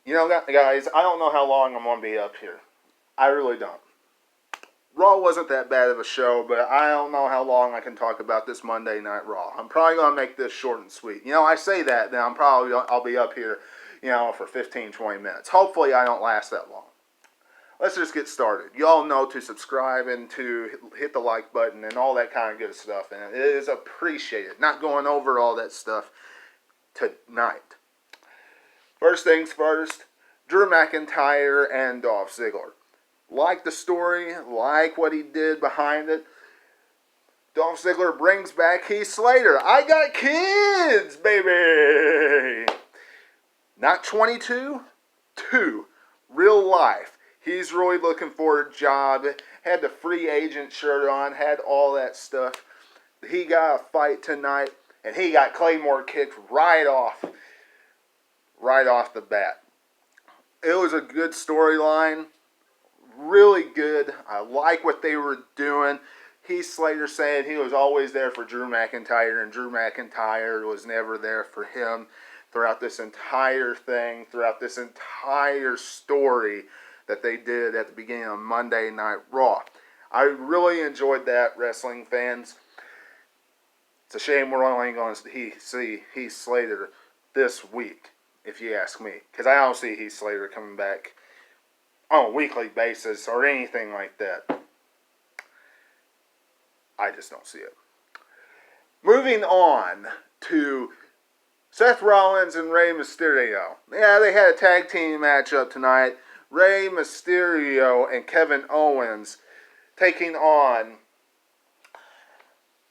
You know, guys, I don't know how long I'm going to be up here. I really don't. Raw wasn't that bad of a show, but I don't know how long I can talk about this Monday Night Raw. I'm probably going to make this short and sweet. You know, I say that, then I'll be up here, for 15, 20 minutes. Hopefully I don't last that long. Let's just get started. You all know to subscribe and to hit the like button and all that kind of good stuff, and it is appreciated. Not going over all that stuff tonight. First things first, Drew McIntyre and Dolph Ziggler. Like the story, like what he did behind it. Dolph Ziggler brings back Heath Slater. I got kids, baby! Not 22, 2. Real life. He's really looking for a job. Had the free agent shirt on, had all that stuff. He got a fight tonight, and he got Claymore kicked right off the bat. It was a good storyline. Really good. I like what they were doing. Heath Slater saying he was always there for Drew McIntyre, and Drew McIntyre was never there for him throughout this entire thing, throughout this entire story that they did at the beginning of Monday Night Raw. I really enjoyed that, wrestling fans. It's a shame we're only going to see Heath Slater this week, if you ask me, because I don't see Heath Slater coming back on a weekly basis or anything like that. I just don't see it. Moving on to Seth Rollins and Rey Mysterio. Yeah, they had a tag team matchup tonight. Rey Mysterio and Kevin Owens taking on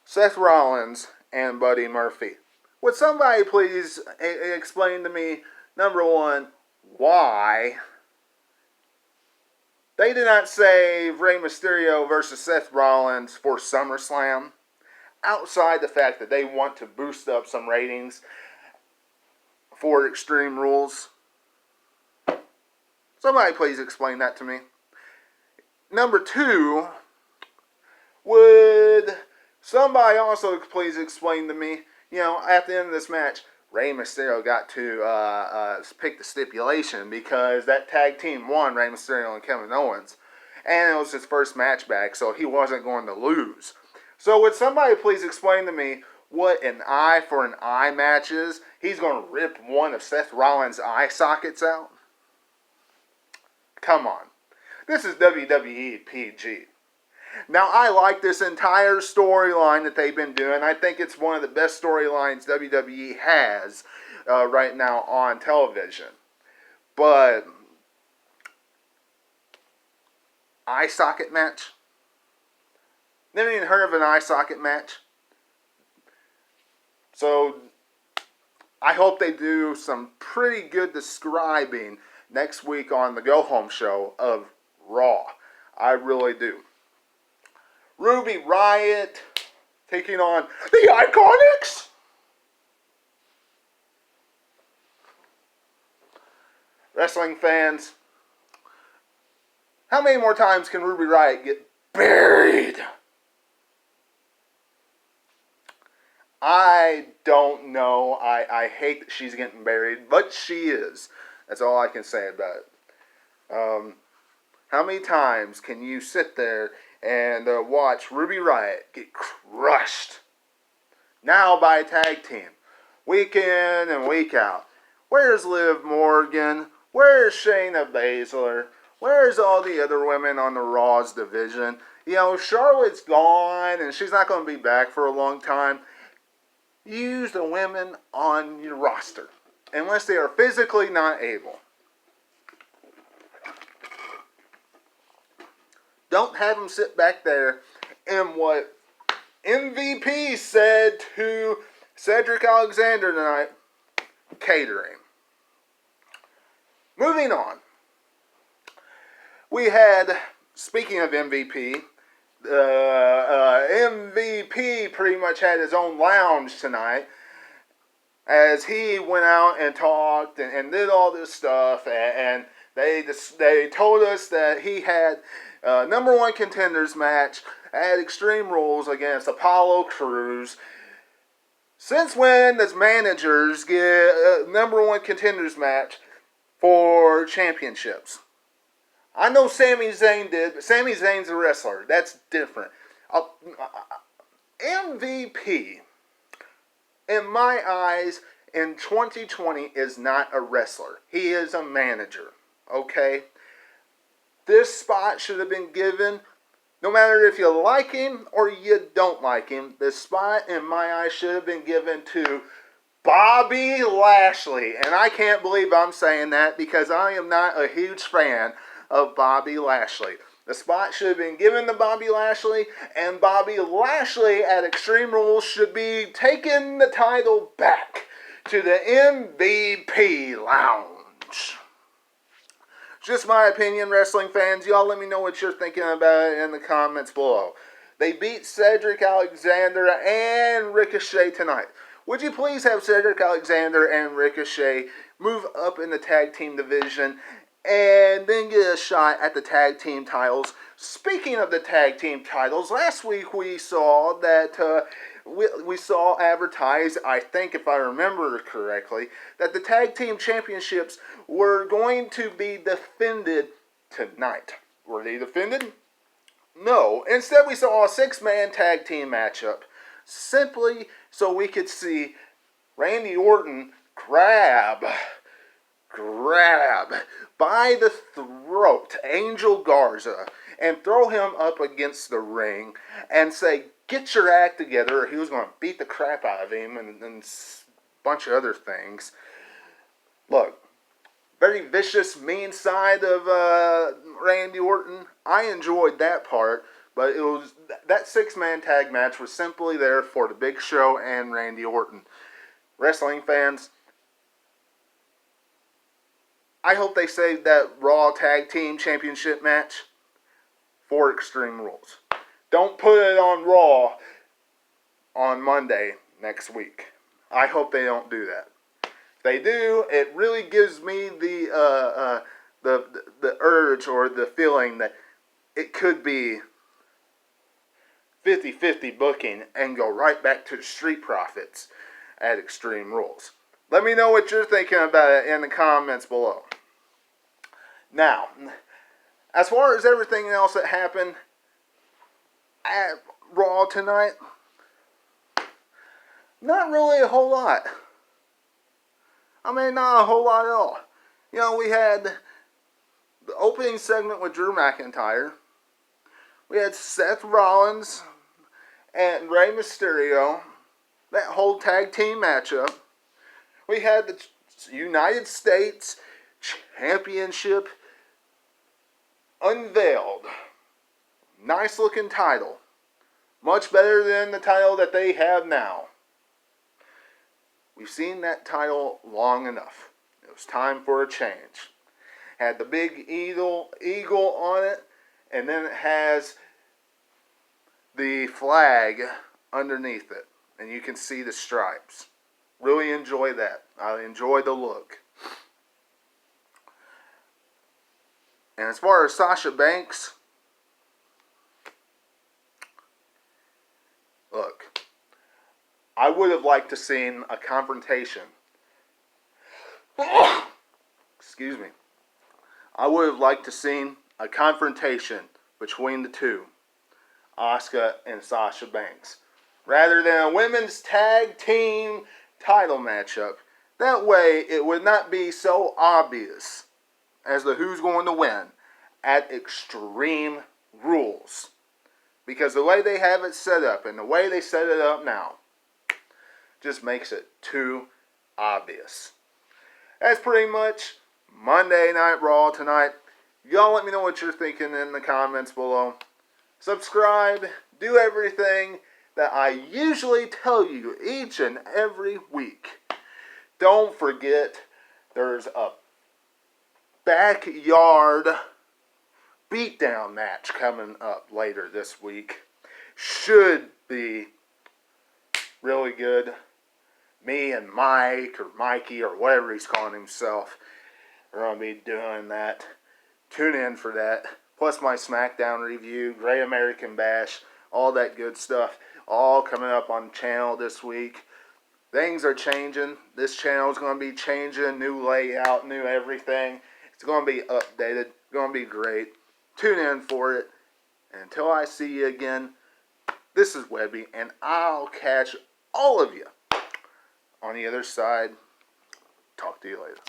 Seth Rollins and Buddy Murphy. Would somebody please explain to me, number one, why they did not save Rey Mysterio versus Seth Rollins for SummerSlam, outside the fact that they want to boost up some ratings for Extreme Rules? Somebody please explain that to me. Number two, would somebody also please explain to me, at the end of this match, Rey Mysterio got to pick the stipulation because that tag team won, Rey Mysterio and Kevin Owens. And it was his first match back, so he wasn't going to lose. So would somebody please explain to me what an eye for an eye match is? He's going to rip one of Seth Rollins' eye sockets out? Come on. This is WWE PG. Now, I like this entire storyline that they've been doing. I think it's one of the best storylines WWE has right now on television. But, eye socket match? Never even heard of an eye socket match? So, I hope they do some pretty good describing next week on the Go Home show of Raw. I really do. Ruby Riott taking on the Iconics. Wrestling fans, how many more times can Ruby Riott get buried? I don't know. I hate that she's getting buried, but she is. That's all I can say about it. How many times can you sit there and watch Ruby Riott get crushed now by a tag team, week in and week out? Where's Liv Morgan? Where's Shayna Baszler? Where's all the other women on the Raw's division? Charlotte's gone and she's not going to be back for a long time. Use the women on your roster, unless they are physically not able. Don't have them sit back there in what MVP said to Cedric Alexander tonight, catering. Moving on. We had, speaking of MVP, MVP pretty much had his own lounge tonight as he went out and talked and did all this stuff, and they told us that he had number one contenders match at Extreme Rules against Apollo Crews. Since when does managers get a number one contenders match for championships. I know Sami Zayn did, but Sami Zayn's a wrestler. That's different. MVP, in my eyes, in 2020 is not a wrestler. He is a manager. Okay? This spot should have been given, no matter if you like him or you don't like him, this spot, in my eyes, should have been given to Bobby Lashley. And I can't believe I'm saying that because I am not a huge fan of Bobby Lashley. The spot should have been given to Bobby Lashley, and Bobby Lashley at Extreme Rules should be taking the title back to the MVP Lounge. Just my opinion, wrestling fans. Y'all let me know what you're thinking about it in the comments below. They beat Cedric Alexander and Ricochet tonight. Would you please have Cedric Alexander and Ricochet move up in the tag team division and then get a shot at the tag team titles? Speaking of the tag team titles, last week we saw that we saw advertised, I think if I remember correctly, that the tag team championships were going to be defended tonight. Were they defended? No. Instead, we saw a 6-man tag team matchup, simply so we could see Randy Orton grab by the throat Angel Garza and throw him up against the ring and say, "Get your act together," or he was going to beat the crap out of him and a bunch of other things. Look, very vicious, mean side of Randy Orton. I enjoyed that part, but it was that 6-man tag match was simply there for the Big Show and Randy Orton. Wrestling fans, I hope they saved that Raw Tag Team Championship match for Extreme Rules. Don't put it on Raw on Monday next week. I hope they don't do that. If they do, it really gives me the urge or the feeling that it could be 50-50 booking and go right back to the Street Profits at Extreme Rules. Let me know what you're thinking about it in the comments below. Now, as far as everything else that happened at Raw tonight, not really a whole lot. I mean, not a whole lot at all. You know, we had the opening segment with Drew McIntyre. We had Seth Rollins and Rey Mysterio. That whole tag team matchup. We had the United States Championship unveiled. Nice looking title. Much better than the title that they have now. We've seen that title long enough. It was time for a change. Had the big eagle on it, and then it has the flag underneath it. And you can see the stripes. Really enjoy that. I enjoy the look. And as far as Sasha Banks, look, I would have liked to seen a confrontation. Excuse me. I would have liked to seen a confrontation between the two, Asuka and Sasha Banks, rather than a women's tag team title matchup. That way, it would not be so obvious as to who's going to win at Extreme Rules. Because the way they have it set up and the way they set it up now just makes it too obvious. That's pretty much Monday Night Raw tonight. Y'all let me know what you're thinking in the comments below. Subscribe. Do everything that I usually tell you each and every week. Don't forget, there's a backyard beatdown match coming up later this week. Should be really good. Me and Mike or Mikey or whatever he's calling himself are going to be doing that. Tune in for that. Plus my SmackDown review, Great American Bash, all that good stuff. All coming up on the channel this week. Things are changing. This channel is going to be changing. New layout, new everything. It's going to be updated. It's going to be great. Tune in for it. And until I see you again, this is Webby, and I'll catch all of you on the other side. Talk to you later.